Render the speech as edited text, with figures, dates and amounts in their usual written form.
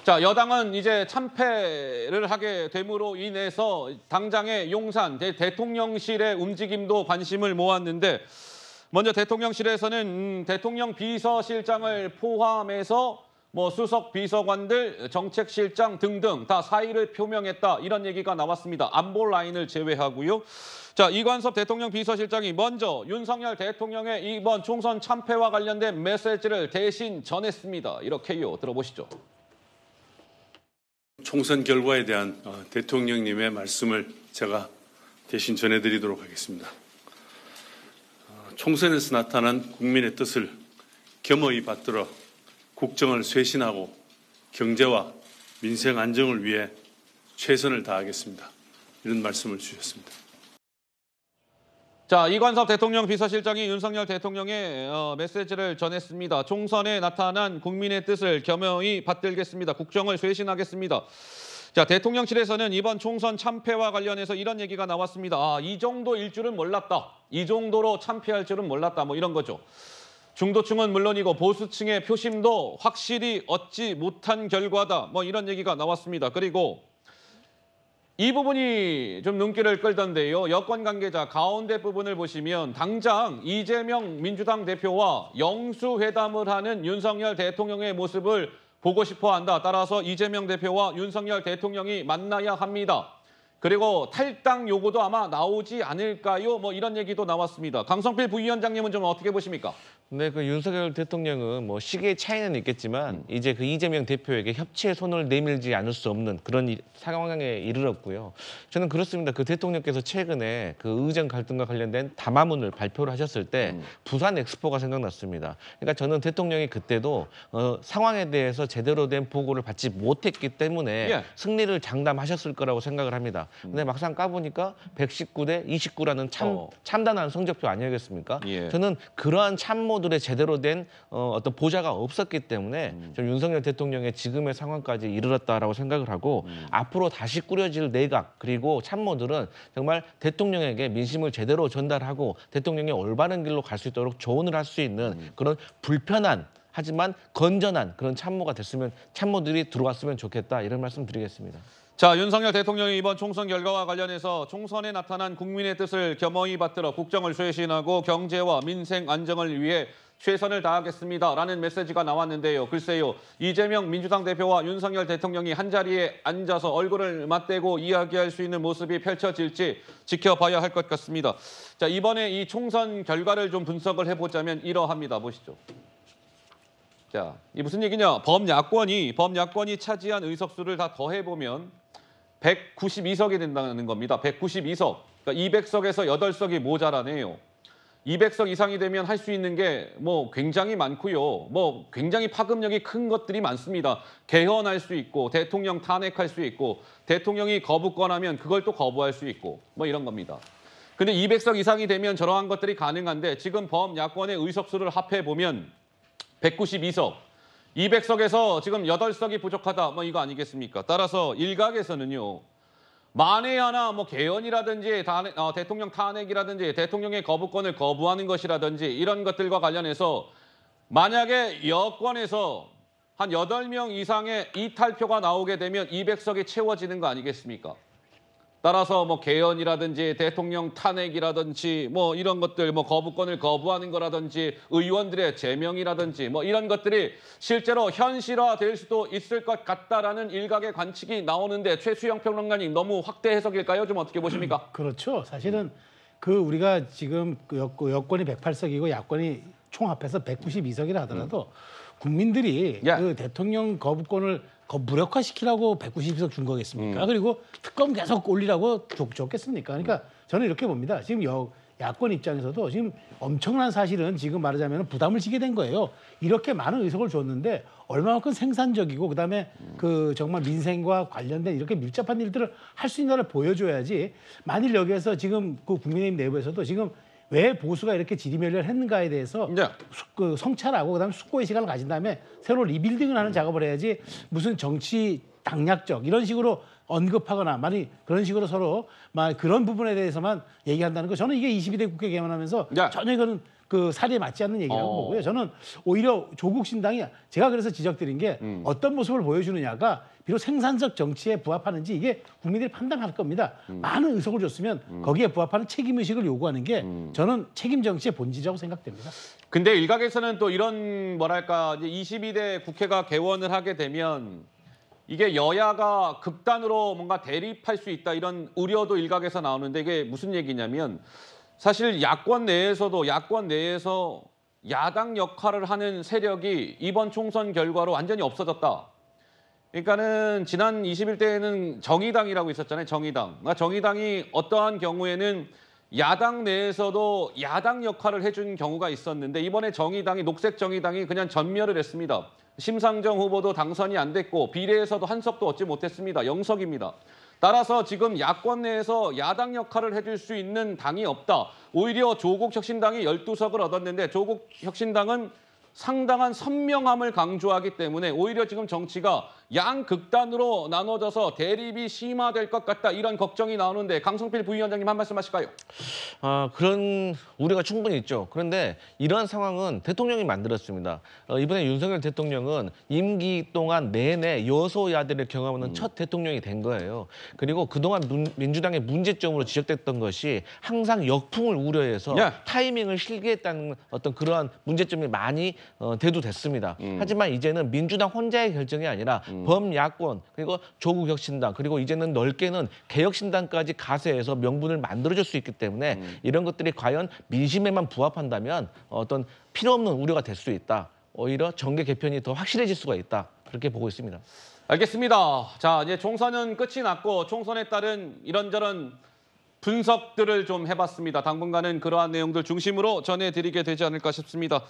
자, 여당은 이제 참패를 하게 됨으로 인해서 당장의 용산 대통령실의 움직임도 관심을 모았는데 먼저 대통령실에서는 대통령 비서실장을 포함해서 뭐 수석 비서관들, 정책실장 등등 다 사의를 표명했다 이런 얘기가 나왔습니다. 안보 라인을 제외하고요. 자, 이관섭 대통령 비서실장이 먼저 윤석열 대통령의 이번 총선 참패와 관련된 메시지를 대신 전했습니다. 이렇게요. 들어보시죠. 총선 결과에 대한 대통령님의 말씀을 제가 대신 전해드리도록 하겠습니다. 총선에서 나타난 국민의 뜻을 겸허히 받들어 국정을 쇄신하고 경제와 민생 안정을 위해 최선을 다하겠습니다. 이런 말씀을 주셨습니다. 자, 이관섭 대통령 비서실장이 윤석열 대통령의 메시지를 전했습니다. 총선에 나타난 국민의 뜻을 겸허히 받들겠습니다. 국정을 쇄신하겠습니다. 자, 대통령실에서는 이번 총선 참패와 관련해서 이런 얘기가 나왔습니다. 아, 이 정도일 줄은 몰랐다. 이 정도로 참패할 줄은 몰랐다. 뭐 이런 거죠. 중도층은 물론이고 보수층의 표심도 확실히 얻지 못한 결과다. 뭐 이런 얘기가 나왔습니다. 그리고 이 부분이 좀 눈길을 끌던데요. 여권 관계자 가운데 부분을 보시면 당장 이재명 민주당 대표와 영수회담을 하는 윤석열 대통령의 모습을 보고 싶어 한다. 따라서 이재명 대표와 윤석열 대통령이 만나야 합니다. 그리고 탈당 요구도 아마 나오지 않을까요? 뭐 이런 얘기도 나왔습니다. 강성필 부위원장님은 좀 어떻게 보십니까? 네, 그 윤석열 대통령은 뭐 시기의 차이는 있겠지만 이제 그 이재명 대표에게 협치의 손을 내밀지 않을 수 없는 그런 상황에 이르렀고요. 저는 그렇습니다. 그 대통령께서 최근에 그 의정 갈등과 관련된 담화문을 발표를 하셨을 때 부산 엑스포가 생각났습니다. 그러니까 저는 대통령이 그때도 상황에 대해서 제대로 된 보고를 받지 못했기 때문에 승리를 장담하셨을 거라고 생각을 합니다. 근데 막상 까보니까 119대 29라는 참담한 성적표 아니겠습니까? 저는 그러한 참모들의 제대로 된 어떤 보좌가 없었기 때문에 좀 윤석열 대통령의 지금의 상황까지 이르렀다라고 생각을 하고 앞으로 다시 꾸려질 내각 그리고 참모들은 정말 대통령에게 민심을 제대로 전달하고 대통령이 올바른 길로 갈 수 있도록 조언을 할 수 있는 그런 불편한 하지만 건전한 그런 참모가 됐으면 참모들이 들어왔으면 좋겠다 이런 말씀 드리겠습니다. 자, 윤석열 대통령이 이번 총선 결과와 관련해서 총선에 나타난 국민의 뜻을 겸허히 받들어 국정을 쇄신하고 경제와 민생 안정을 위해 최선을 다하겠습니다라는 메시지가 나왔는데요. 글쎄요, 이재명 민주당 대표와 윤석열 대통령이 한자리에 앉아서 얼굴을 맞대고 이야기할 수 있는 모습이 펼쳐질지 지켜봐야 할 것 같습니다. 자, 이번에 이 총선 결과를 좀 분석을 해보자면 이러합니다. 보시죠. 자, 이 무슨 얘기냐? 범야권이 차지한 의석수를 다 더해보면 192석이 된다는 겁니다. 192석. 그러니까 200석에서 8석이 모자라네요. 200석 이상이 되면 할 수 있는 게 뭐 굉장히 많고요. 뭐 굉장히 파급력이 큰 것들이 많습니다. 개헌할 수 있고 대통령 탄핵할 수 있고 대통령이 거부권하면 그걸 또 거부할 수 있고 뭐 이런 겁니다. 근데 200석 이상이 되면 저러한 것들이 가능한데 지금 범야권의 의석수를 합해보면 192석. 200석에서 지금 8석이 부족하다. 뭐 이거 아니겠습니까? 따라서 일각에서는요. 만에 하나 뭐 개헌이라든지 대통령 탄핵이라든지 대통령의 거부권을 거부하는 것이라든지 이런 것들과 관련해서 만약에 여권에서 한 8명 이상의 이탈표가 나오게 되면 200석이 채워지는 거 아니겠습니까? 따라서 뭐 개헌이라든지 대통령 탄핵이라든지 뭐 이런 것들 뭐 거부권을 거부하는 거라든지 의원들의 제명이라든지 뭐 이런 것들이 실제로 현실화될 수도 있을 것 같다라는 일각의 관측이 나오는데 최수영 평론가님 너무 확대 해석일까요? 좀 어떻게 보십니까? 그렇죠. 사실은 그 우리가 지금 그 여권이 108석이고 야권이 총 합해서 192석이라 하더라도 국민들이 그 대통령 거부권을 무력화시키라고 192석 준 거겠습니까? 그리고 특검 계속 올리라고 줬겠습니까? 그러니까 저는 이렇게 봅니다. 지금 야권 입장에서도 지금 엄청난 사실은 지금 말하자면 부담을 지게 된 거예요. 이렇게 많은 의석을 줬는데 얼마만큼 생산적이고 그다음에 그 정말 민생과 관련된 이렇게 밀접한 일들을 할 수 있는 걸 보여줘야지. 만일 여기에서 지금 그 국민의힘 내부에서도 지금 왜 보수가 이렇게 지리멸렬 했는가에 대해서 그 성찰하고 그다음에 숙고의 시간을 가진 다음에 새로 리빌딩을 하는 작업을 해야지 무슨 정치 당략적 이런 식으로 언급하거나 많이 그런 식으로 서로 막 그런 부분에 대해서만 얘기한다는 거 저는 이게 22대 국회 개헌하면서 전혀 그런 그 사리에 맞지 않는 얘기라고 어. 보고요. 저는 오히려 조국 신당이 제가 그래서 지적드린 게 어떤 모습을 보여주느냐가 비록 생산적 정치에 부합하는지 이게 국민들이 판단할 겁니다. 많은 의석을 줬으면 거기에 부합하는 책임의식을 요구하는 게 저는 책임 정치의 본질이라고 생각됩니다. 근데 일각에서는 또 이런 뭐랄까 이제 22대 국회가 개원을 하게 되면 이게 여야가 극단으로 뭔가 대립할 수 있다 이런 우려도 일각에서 나오는데 이게 무슨 얘기냐면 사실 야권 내에서 야당 역할을 하는 세력이 이번 총선 결과로 완전히 없어졌다. 그러니까는 지난 21대에는 정의당이라고 있었잖아요. 정의당. 그러니까 정의당이 어떠한 경우에는 야당 내에서도 야당 역할을 해준 경우가 있었는데 이번에 정의당이 녹색 정의당이 그냥 전멸을 했습니다. 심상정 후보도 당선이 안 됐고 비례에서도 한 석도 얻지 못했습니다. 0석입니다. 따라서 지금 야권 내에서 야당 역할을 해줄 수 있는 당이 없다. 오히려 조국 혁신당이 12석을 얻었는데 조국 혁신당은 상당한 선명함을 강조하기 때문에 오히려 지금 정치가 양극단으로 나눠져서 대립이 심화될 것 같다 이런 걱정이 나오는데 강성필 부위원장님 한 말씀 하실까요? 그런 우려가 충분히 있죠. 그런데 이러한 상황은 대통령이 만들었습니다. 이번에 윤석열 대통령은 임기 동안 내내 여소야대를 경험하는 첫 대통령이 된 거예요. 그리고 그동안 민주당의 문제점으로 지적됐던 것이 항상 역풍을 우려해서 네. 타이밍을 실기했다는 어떤 그러한 문제점이 많이 대두됐습니다. 하지만 이제는 민주당 혼자의 결정이 아니라 범야권 그리고 조국혁신당 그리고 이제는 넓게는 개혁신당까지 가세해서 명분을 만들어줄 수 있기 때문에 이런 것들이 과연 민심에만 부합한다면 어떤 필요 없는 우려가 될 수 있다. 오히려 정계 개편이 더 확실해질 수가 있다. 그렇게 보고 있습니다. 알겠습니다. 자, 이제 총선은 끝이 났고 총선에 따른 이런저런 분석들을 좀 해봤습니다. 당분간은 그러한 내용들 중심으로 전해드리게 되지 않을까 싶습니다.